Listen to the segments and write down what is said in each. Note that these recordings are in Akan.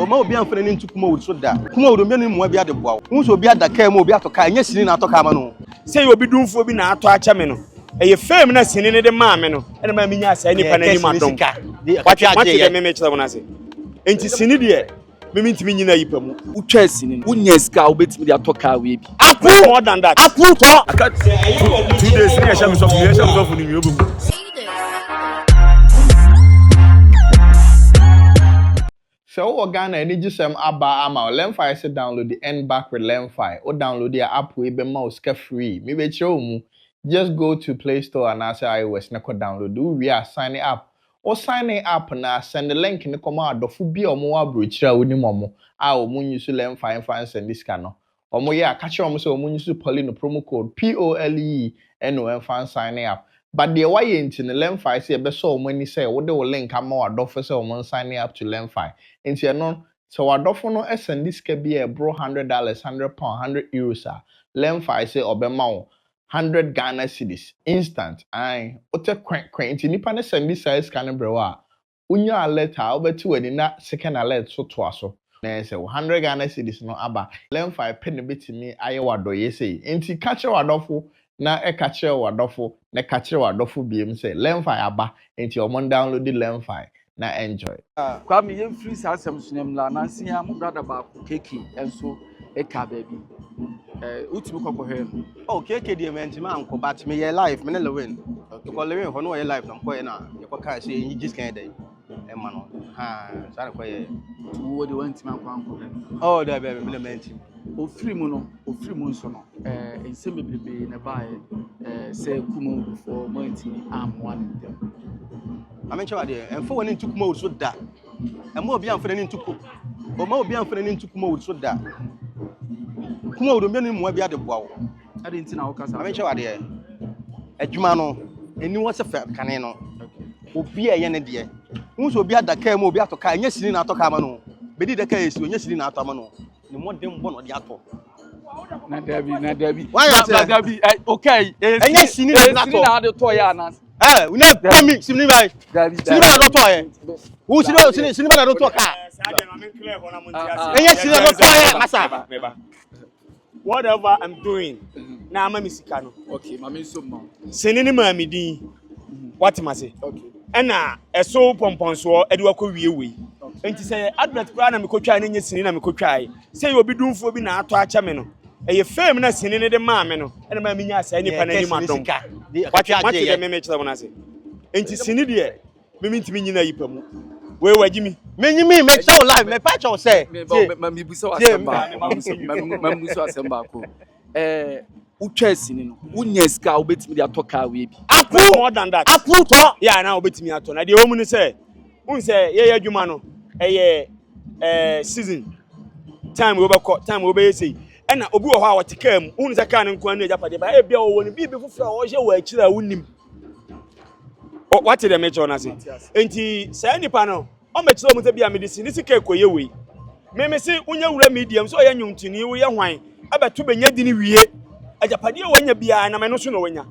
Oma obi amfere ni ntukuma wo so da. Kuma wo do me no mu abi ade boa wo. Hu so obi adaka mu obi atoka anya sini na atoka ma no. Say obi dumfo bi na ato acha me no. Eye fame na sini ne de ma me no. E na ma minya asa nipa na anim adom. What de me me chira wona se. Enti sini de me ntimi nyina yipa mu. Utwa sini no. Unya sika obetimi de atoka we bi. Approve more than that. Approve to. 2 days ni eham so ni mi obu. So Ghana any aba ama Lemfi say download the end back with Lemfi or download the app we be mouse free. Maybe show mu just go to Play Store and say iOS na ko download do we are signing up or signing up na send the link in the command of bi omo abrochira oni momo a omo use Lemfi fan send this can omo ya catch omo say omo use Pauline promo code POLE NOM fan signing up. But the way into the Lemfi say be so many say what the link am wadofo say omo signing up to Lemfi. Into your non so wadofo no send this can be a bro $100, £100, €100 Lemfi say obema 100 Ghana cedis instant. Aye, ote quaint nipa ne send this size can brewa. Unya alert ha obetu we na second alert so to aso. Na say 100 Ghana cedis no aba. Lemfi pen betimi aye wado ye say. Inti catch wadofo na e catch wadofo na catch wadofo biem say Lemfi aba. Inti omon download the Lemfi na enjoy. Kwa me yem free sa asem sunem la nansi ya mo brother ba keke enso e ka baby. Utimi kokohwe no. Oh, keke de me ntima anko but me ye life me ne lewin. Because lewin ho no ye life na ko ye na ye ko ka say yi just kan dey. E ma no. Ha, sa na ko ye. Wo de wantima anko. Oh, da be me le mentim. Ofiri mu nso no ensem bebrebe na ba say kumu for montimi am one dem. Amenche wa de enfo woni ntukuma wo so da. Ema obi amfere ni ntuku. Oma obi amfere ni ntukuma wo so da. Kuma wo do me no mu abi ade boa wo. Ade nti na wo kasa. Amenche wa de adwuma no eni wo se fa kane no. Obi eye ne de. Hu so obi adaka mu obi atoka anya sini na atoka ma no. Bedi daka esi onya sini na atoma no. Ni mo dem bo no de ato. Na dabi. Na dabi. Okay. Anya sini na ato. Na ade to ya na. We never me sini bai. Sini ba do to ye. Who sini ba do to ka. Anya sini do to ye masa. Whatever I'm doing, na ama misika no. Okay, mama so ma. Sini ni ma mi din. What ma say? Okay. Ena eso pomponso e de wakọ wiewei. Enti say advert pra na me kotwa na nya sini na me kotwa. Say obi dumfo bi na ato acha me no. Eye fame na sini ne de ma me no. Ena ma minya asa nipa na ni madom. What de me chira wona say. Enti sini de me mintimi nyina yipa mu. We wagimi. Me show live me pa cho say. Me buso asemba ko. Utwa sini no. Unya sika obetimi de atoka we bi. Approve more than that. Approve to. Yeah, na obetimi ato. Na de omu ni say. Un say ye adwuma no. Season time we be say na obi wo ha watika mu unu saka ne nkwan na japade ba e bia wo ni bibi fufura wo hye wo akira wonim what did me chona say enti say nipa no o me chiro mu te bia me disi ni sika ekoye we me say unya wura medium so ye nwuntini wo ye hwan abeto benya di ni wie ajapade wo nya bia na me no so no wonya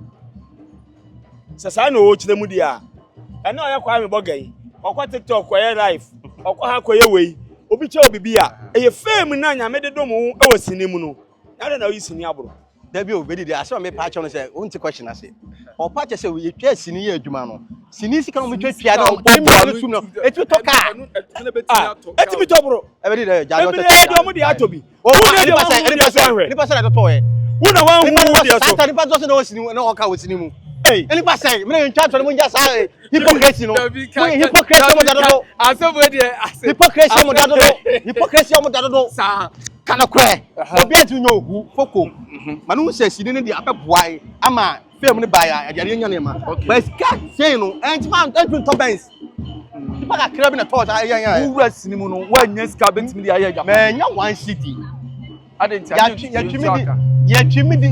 sasa na wo chire mu dia e na o ye kwa me bogai okwa TikTok kwa ye live okwa ha kwa ye we obi che obibi a eye fame na nya me de dom e wasini mu no na na yi sini abro da bi obedi de aso me pa che no say won't question ase o pa che say we twa sini ye adwuma no sini sika no me twa twa no me tum no etu to ka eti mi to bro e be de ja no te de mo de atobi o ni pa say to he wo na wan hu wo de so ni pa so na wasini na o ka wasini mu any pa say me ncha to mo nja sa hypocrisy no hypocrisy mo dadodo asebo de hypocrisy mo dadodo sa kana kwe obi atu nyo ogu foko manu se sidi ne de abeboai ama fame ne baya adare nya ne ma but cat say no entman entun to bens pa ka krabi na to ta yan wura sini mu no wanya sika bentimi de aye me nya one city adenti ya twimi di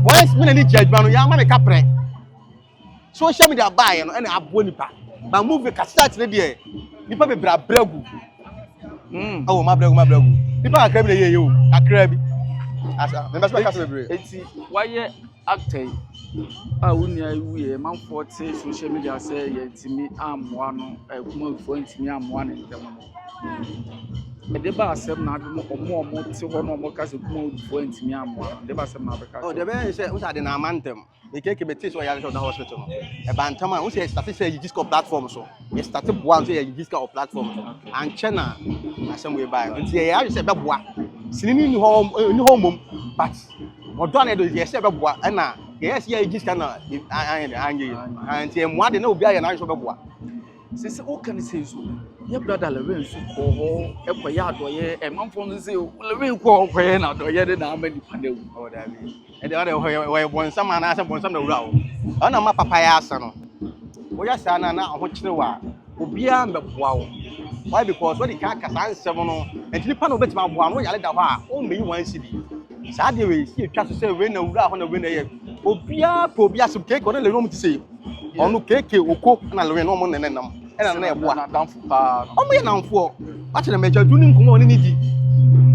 once me na ni judgment no ya ma me kapre social media buy no na abo nipa ba move ka start ne de nipa be bra bragu oh ma bragu nipa akra bi na ye o akra bi asa me be ka bre enti why actor a unia wiye man 40 social media say ye timi amwa no kuma fo ntimi amwa ne ndem no Edeba asem na ade no omo ti ho no omo ka se kuma odufo ntimi amwa. Edeba asem na abeka. Oh, the be say we say na amantem. The keke be so ya the hospital no. E bantam a we say start say you just platform so. You start boa say you just got platform so. And chena asem we buy. Nti ya say be boa. Sinini ni ho mom but odo na do ye say be boa na yes ya just kana anye. Nti e mo ade na obi aye na so be boa. Sisi o kan say so. Your brother Levin so ko ekoya adoye e manfo no say Levin ko okoye na adoye de na amani panewu. Oh da bi. E de we bonsam na ase bonsam na wura o. Ona ma papa ya asa no. Wo ya sa na ho kire wa. Obi a mbeboa wo. Why because when the car kasa nsem no, enti nipa no betima aboa no yale da ho a o meyi wan sidi. Saa de we si etwa so say we na wura ho na we na ye. Obi a po obi asem keke ona le no mti ono keke oko na le no mo nenenam. Ena na eboa na danfo pa. Omo ye namfo. Wa kire meja du ni nkomo oni ni di.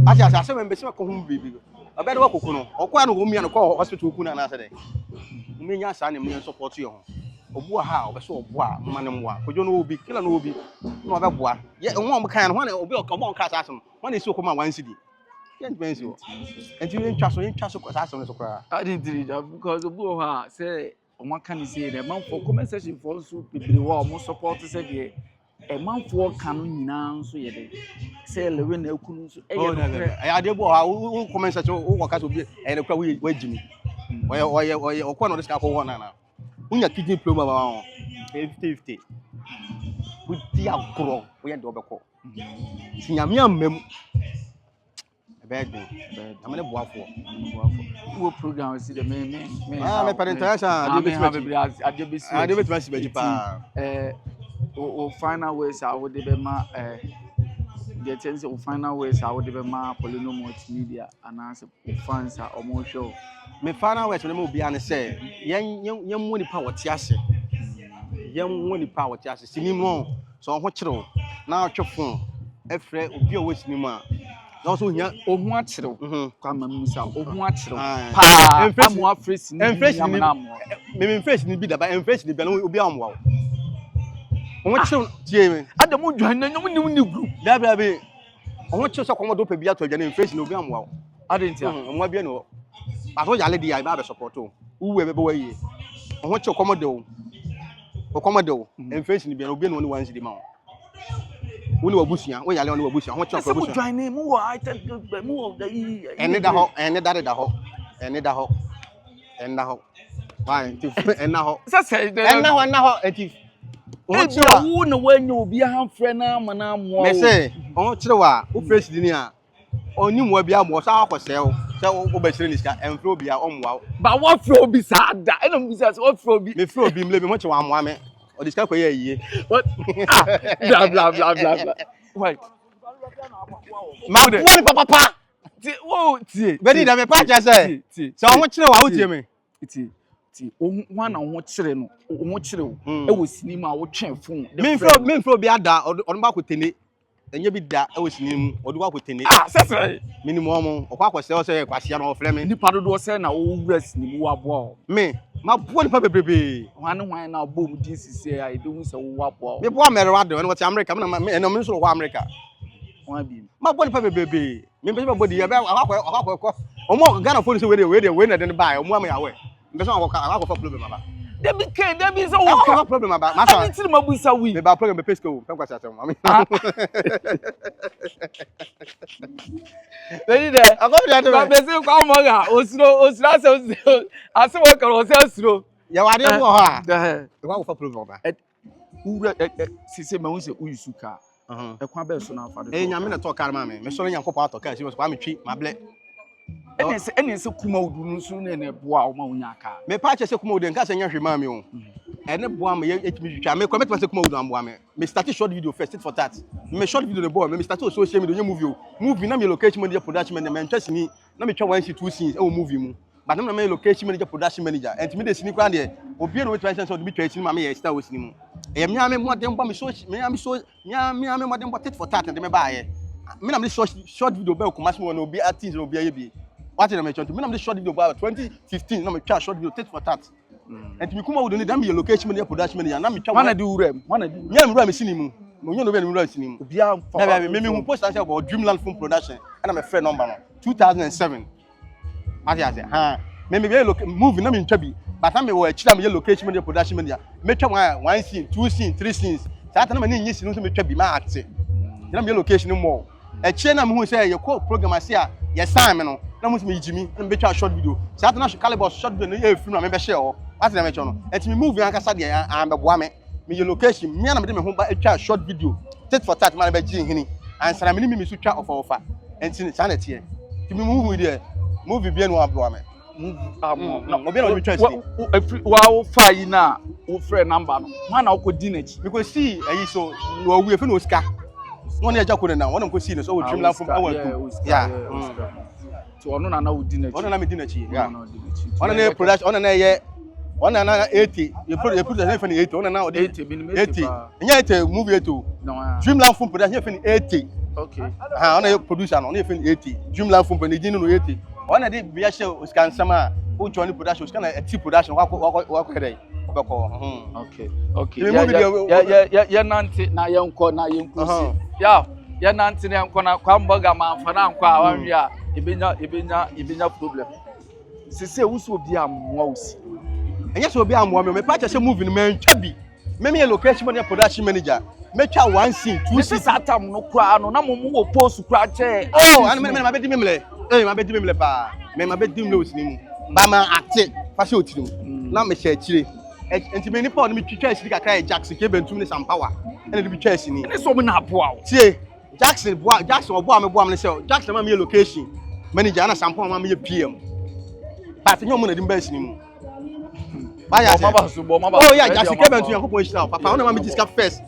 Ati asa me mbese ko hu bibi. Obe de wakoko no. Okwa no go mia no ko hospital ku na na ase de. Umi nya sa ne me support ye ho. Obu ha obe so obu a mma ne mwa. Kojo no obi, kila no obi. No obe boa. Ye nwa om kan no, obi okomo nka sa asem. Wan esi okoma wan sidi. Ye ntwensi o. Enti we ntwa so ko sa asem so kra. I didn't because obu ha say omo kan say the man for comment section for so bibiri wa omo support say de e man for kan no nyina nso ye de say lewe na akunu nso e ye no I dey bo ha wo comment section wo waka so bi e de kra wo jimi. Oye okwa no diska ko ho na na. Unya kidney problem ba ho 50-50. We di agro we de obekọ. Tinyame amam. Bad. Amane boafo. Wo program see the me me parentasa adebet masi beji pa. O final ways I would be ma the chance of final ways I would be ma Polino multimedia and answer fans are almost show. Me final ways no be an say yen woni pa wote ase. Yen woni pa wote ase. Sinim no so ho kire na atwefo efre obi o wosinim a na so hia ohun akire kwa mamusa ohun akire pa amu afresi ni me fresh ni bi da ba fresh ni bi na obi amwa ohun akire tie me adamu dwan na nyum ni group da bia be ohun akire so komodo pa bi atodwa na fresh ni obi amwa adentia omwa bia no ba so yale dia ba be support o uwe be wa yie ohun akire komodo fresh ni bi na obi no wan sidi ma woni wabusia wo yale woni wabusia ho chwa wabusia join me mu wa item mu of the ene da ho why ena ho eti o chira wo na wanya obi ahamfre na amana amwo me say o chira wa o fresh di ni a oni mu obi amwo sa akwose o se o ba chire ni sika enfre obi a omwa ba wo fre obi sa da ena mu bisa se wo fre obi me fre obi mle bi mo che wa amwa me o disika ko ye yie what blah wait ma woni papa ti wo ti bedi da me pa cha se se o chire wa wo tie me ti o wan na wo chire no wo chire o e wo sinima wo twen phone me fro bi ada odun ba ko tene enye bi da e wo sinim odun ba ko tene sese minimum okwa akwose o se kwasia no ofle me nipa dodo se na wo wura sinim wo aboa me ma bo nipa bebrebe hwan na bom din sisi a ebi hu se wo aboa me bo America do no what America me no me so wo America wan bi ma bo nipa bebrebe me be bo di ya be akwa omo Ghana phone se we na den buy omo am ya we me so akwa problem aba there be so what problem aba ma so anything ma busa we me ba problem be pesco kan kwasa tem mami very there ba be se kwa mo ga osiro ase wo kan o se osiro ya wade bo ha akwa problem aba ura sisi ma hu se uyusuka ekwa be so na afado nyame na to kar ma me so nyankopɔ atoka si so ma twi ma ble ene se kuma udu nsu ne boa o ma unya aka me pa che se kuma udu nka se nya hwe ma me o ene boa me etimi twitwa me comment se kuma udu amboa me start short video first it for that me short video the boy me start social media movie na me location manager production manager me ntwasi ni na me twa 1 2 scenes e o movie mu but na me location manager production manager and me dey sini kwa de obi no we try sense o be twa sini ma me ye star we sini mu e me ame modern bo me so me ame modern bo tit for that and me ba ye me na me short video be ko masimo na obi artist obi aye bi what did I mention to me? I'm the short video about 2015. I'm a short video take for that. And to me, come out with the damn location manager, production manager. I'm a wanna do rem. Wanna do. Yeah, I'm missing him. Mo no be no release ni. Obi am fa. Na me hu post answer about Dreamland Film Production. And my friend number no 2007. Ati ase. Ha. Me be movie na me ntwa bi. But am me wo akira me location media production media. Me twa one scene, two scene, three scenes. Sa ta na me nyi scene so me twa bi ma act. Na me location more. Akira na me hu say ye call program ase a ye sign me no. Na mo se me yijimi na me twa short video. Sa ta na caliber short video na ye film na me be share o. Ati na me twa no. Enti me movie an kasa de an be boa me. Me your location me na me de me ho ba twa short video. Tit for tat man be gi hini. Answer me me so twa offer. Enti sa na tie. Ti me movie there. Movie bi enu aboa me. No, obi na obi twa see. Wa fa yi na wo frɛ number no. Man na wo di n'akyi. Because see ayi so wo wi e fe no Oscar. Won na jako na won ko see no so wo Dreamland from awan. Yeah. So ono na wo di n'akyi. Ono na me di n'akyi. Yeah. Ono na production, ono na ye. Ono na 80. You put the for 80. Ono na 80. 80. Nya 80 movie 80. Dreamland from production for 80. Okay. Ono na producer no, ono for 80. Dreamland from production no 80. Ono na be ya share Oscar sama. Who join production? Oscar na 80 production. Wa kredai. Okay. Ya nanti na yenko na yenkusi. Ya nanti na yenko na kwamboga manfana nkwa awanwi a ebenya problem. Sese wusu obi amwa usi. Enya so obi amwa me pa che movie no mentwa bi. Me location manager production manager. Me twa one scene, two scenes atam no kwa no na mo wo post kwa che. Oh, and me ma be di memle. Ma be di memle pa. Me ma be di memle osini mu. Ba ma acte fa se otiri mu. Na me share chire. Enti me ni pa no me twitwa asiri kakra e Jackson ke bentum ne sampawa. Ene bi twa asini. Ene so me na aboa wo. Tie. Jackson oboa me say Jackson ma me location. Manager na sampawa ma me PM. But nyo mo na di mba asini mu. Ba ya. Oh yeah, Jackson ke bentum yakopon shira. Papa ona ma me discuss first.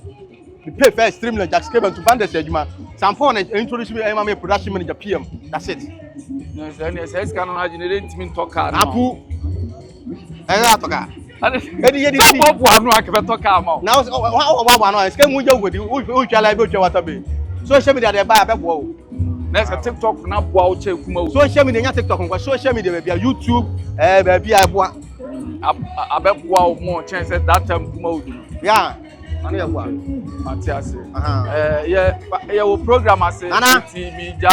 We pay first 3 million Jackson ke bentum band the adwuma. Sampawa na introduce me ma me production manager PM. That's it. No, say scan na generate me talk car. Apu. Ela toka. Edi pop anu akebe talk car ma. Now wa anu ska mu je godi o twa live o twa watabe. Social media dey buy abebo o. Next TikTok na boa o che kuma o. Social media nya TikTok nko social media be YouTube be bia boa. Abebo o mo chance that time kuma o. Yeah. Anu ya boa. Matias. Yeah wo program ase TV ja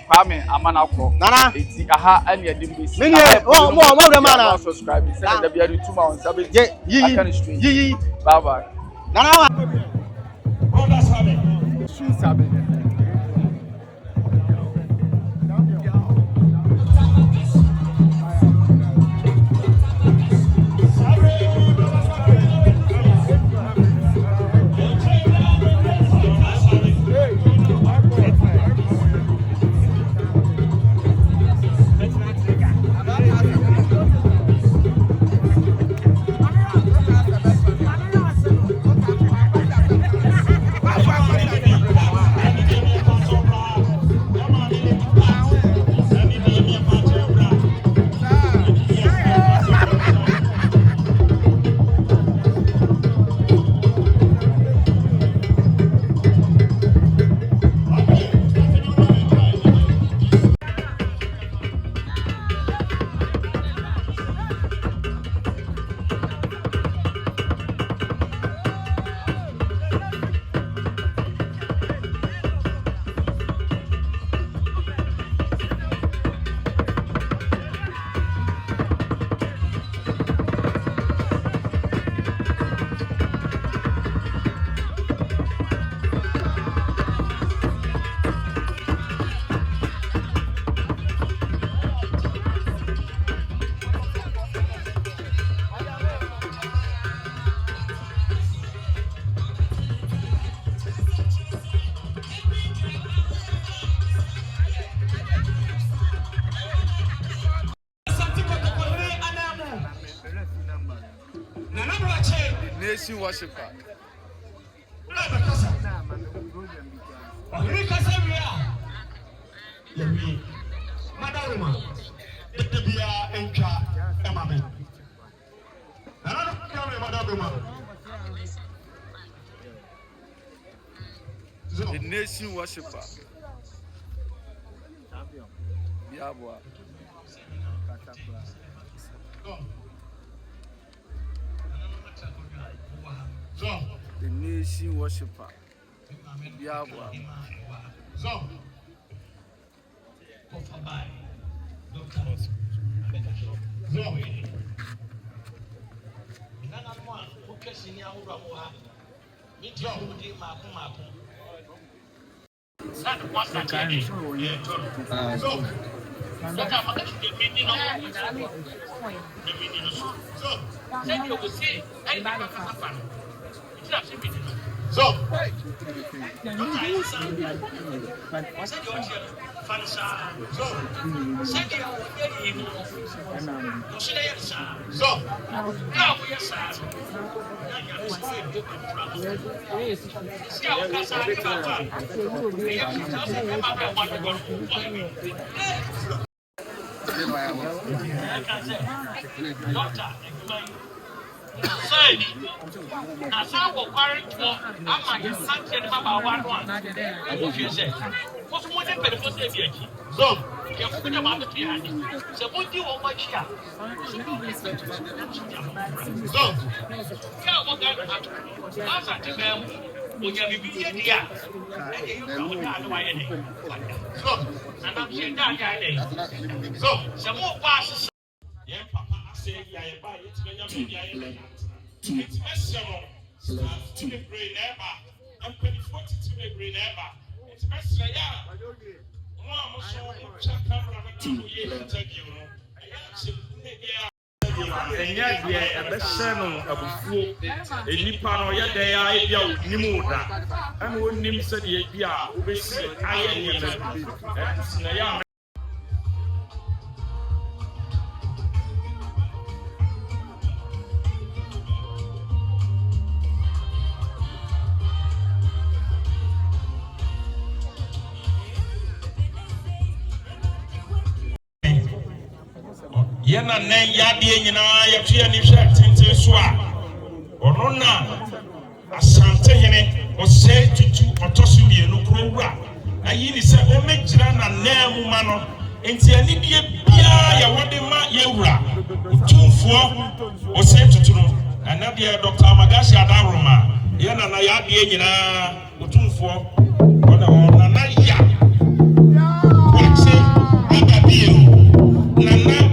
Kwame Amanako. Nana. Eti aha ane edim be. Me mo de mana. Subscribe. Send the bia tuma on sabe. Yi. Bye bye. Nana. Onda sabe. Su sabe. Nation worshiper. The nation worshiper. Yeah, boy. The nation worshiper. Yeah, So. Yena nen yade nyina yɛtwe ani hwɛ tenten so a ɔno na asante hene ɔsɛ tutu ɔtɔso mienu kurowura ayi ni sɛ ɔmɛgyina na nan mu ma no enti ani die bia yɛ wɔde ma yɛwura tumfoɔ ɔsɛ tutu no ɛna deɛ Dr. Amagashi Adaroma yena na yade nyina tumfoɔ ɔna na ya wɔte ababio nana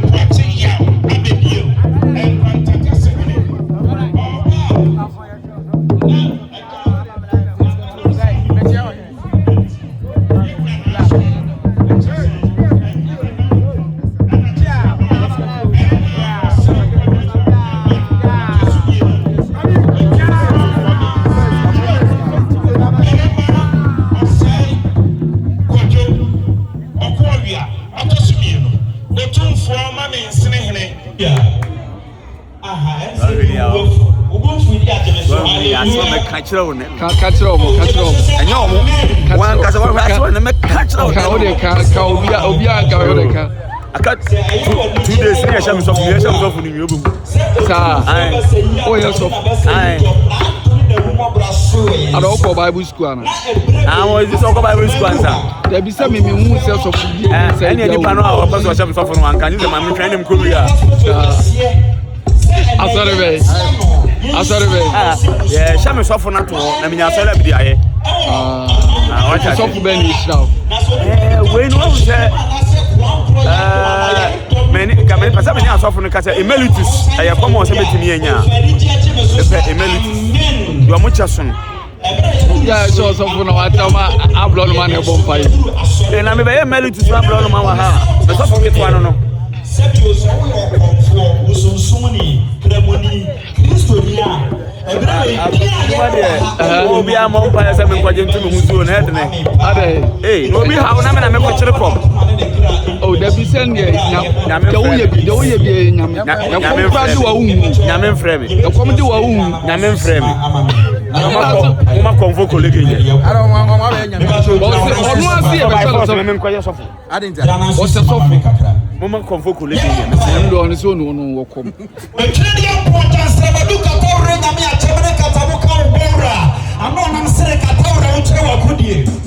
Bible school. I was this Bible school answer. There be some who sells of any panel or person of some one can use them training Korea. I sorry, yeah, Shami suffer not to I mean, I said that be I. What I saw for Ben is now. When was many perception of the emeritus. I have come on 70 years. Emeritus. You are much as soon. Yeah, so for no I blow man a bomb fire. And I'm a emeritus. I blow my but so forget one no. Obi a mo pa ese me kwaje ntumi husuo na ede ne ade obi ha na me na me kwechire kom oh da bi sen de nyam de wo ye bi nyam nyam fra de wa wu nyam mfrɛ me e kom de wa wu nyam mfrɛ me mo convoke colleague nye ara mo ba nyam ono asi e be so me nkwaje sofo ade ntia o se sofo mo convoke colleague nye me ndo ono so no wo kom I'm not sure that I will tell you.